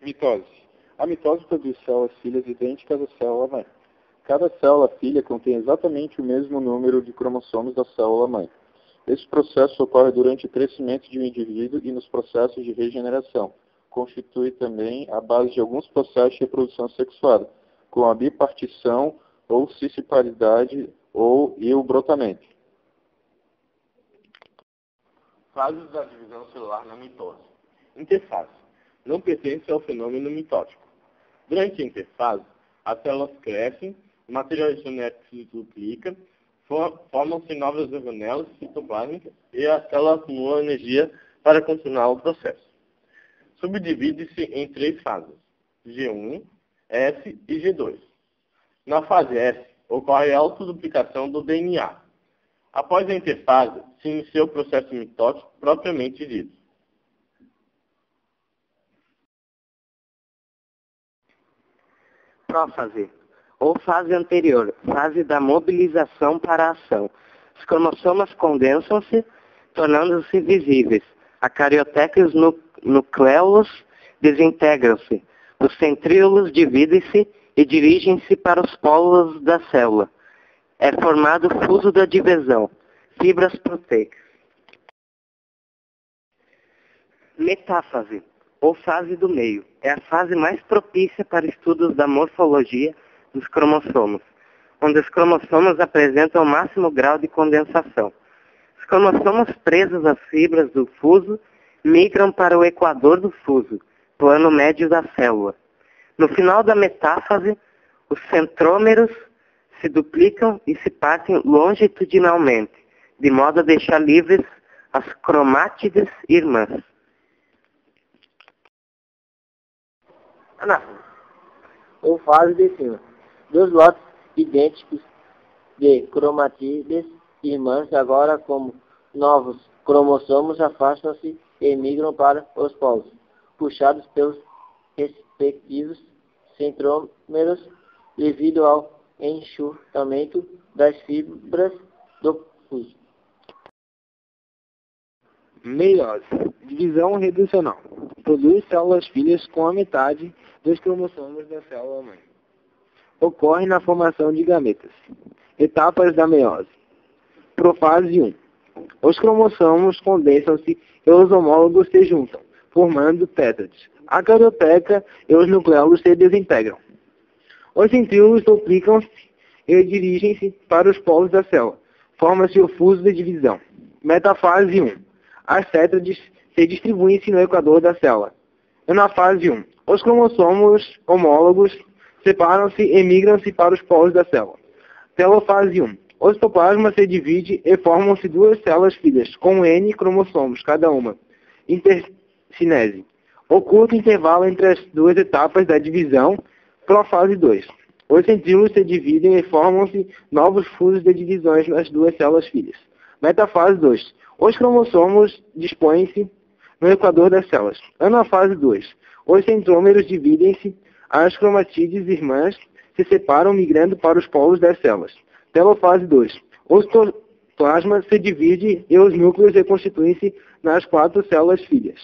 Mitose. A mitose produz células filhas idênticas à célula-mãe. Cada célula-filha contém exatamente o mesmo número de cromossomos da célula-mãe. Esse processo ocorre durante o crescimento de um indivíduo e nos processos de regeneração. Constitui também a base de alguns processos de reprodução sexuada, como a bipartição ou cisparidade e o brotamento. Fases da divisão celular na mitose. Interfase. Não pertence ao fenômeno mitótico. Durante a interfase, as células crescem, o material genético se duplica, formam-se novas organelas citoplásmicas e a célula acumula energia para continuar o processo. Subdivide-se em 3 fases, G1, S e G2. Na fase S, ocorre a autoduplicação do DNA. Após a interfase, se inicia o processo mitótico propriamente dito. Prófase, ou fase anterior, fase da mobilização para a ação. Os cromossomas condensam-se, tornando-se visíveis. A carioteca e os nucleolos desintegram-se. Os centríolos dividem-se e dirigem-se para os polos da célula. É formado o fuso da divisão, fibras proteicas. Metáfase, ou fase do meio, é a fase mais propícia para estudos da morfologia dos cromossomos, onde os cromossomos apresentam o máximo grau de condensação. Os cromossomos presos às fibras do fuso migram para o equador do fuso, plano médio da célula. No final da metáfase, os centrômeros se duplicam e se partem longitudinalmente, de modo a deixar livres as cromátides irmãs. Anáfase, ou fase de cima. 2 lotes idênticos de cromátides irmãs, agora como novos cromossomos, afastam-se e migram para os polos, puxados pelos respectivos centrômeros devido ao encurtamento das fibras do fuso. Meiose, divisão reducional. Produz células filhas com a metade dos cromossomos da célula-mãe. Ocorre na formação de gametas. Etapas da meiose. Profase 1. Os cromossomos condensam-se e os homólogos se juntam, formando tétrades. A carioteca e os nucleolos se desintegram. Os centríolos duplicam-se e dirigem-se para os polos da célula. Forma-se o fuso de divisão. Metafase 1. As tétrades se distribuem-se no equador da célula. Na fase 1, os cromossomos homólogos separam-se e migram-se para os polos da célula. Telofase 1. O citoplasma se divide e formam-se 2 células filhas, com N cromossomos cada uma. Intercinese. O curto intervalo entre as 2 etapas da divisão, profase 2. Os centríolos se dividem e formam-se novos fusos de divisões nas 2 células filhas. Metafase 2. Os cromossomos dispõem-se no equador das células. Anafase 2. Os centrômeros dividem-se, as cromatídeas irmãs se separam migrando para os polos das células. Telofase 2. O citoplasma se divide e os núcleos reconstituem-se nas 4 células filhas.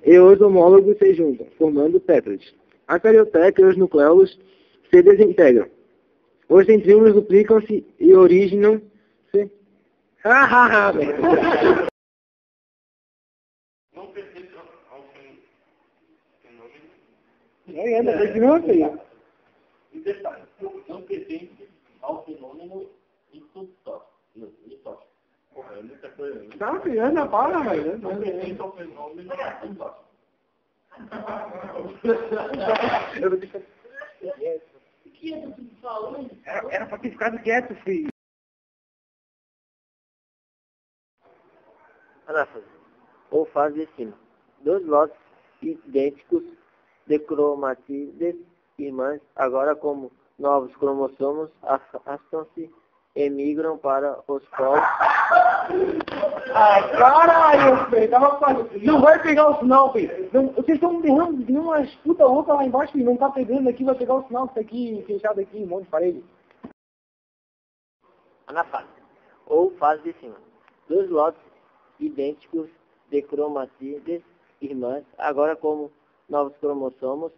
E os homólogos se juntam, formando tétrades. A carioteca e os nucleolos se desintegram. Os centríolos duplicam-se e originam-se. Não pertence ao fenômeno. Interfase. Não pertence ao fenômeno mitótico. Porra, é muita coisa. Tá criando a palavra, velho. Não pertence ao fenômeno mitótico. O que é que tu falou? Era pra ter ficado quieto, filho. Anáfase, ou fase de cima. 2 lotes idênticos de cromátides irmãs, agora como novos cromossomos, afastam-se e migram para os polos. Ai, caralho, filho. Não vai pegar o sinal, filho. Vocês estão berrando de umas puta louca lá embaixo, filho. Não tá pegando aqui, vai pegar o sinal que tá aqui, fechado aqui, um monte de parede. Anáfase, ou fase de cima. Dois lotes idênticos de cromatídeas irmãs, agora como novos cromossomos,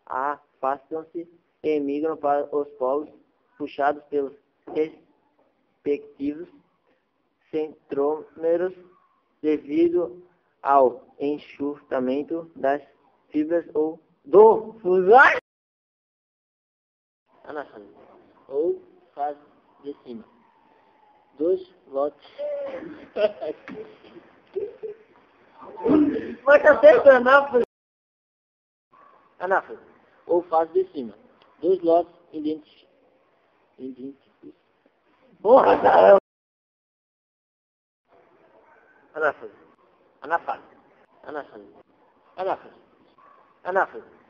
afastam-se e migram para os polos, puxados pelos respectivos centrômeros devido ao enxutamento das fibras ou do fusão. Anáfase, ou fase de cima. Dois lotes. Mas tá certo, anáfase. Anáfase, ou fase de cima. Dois lotes idênticos. Porra, caramba! Anáfase, anáfase, anáfase, anáfase, anáfase.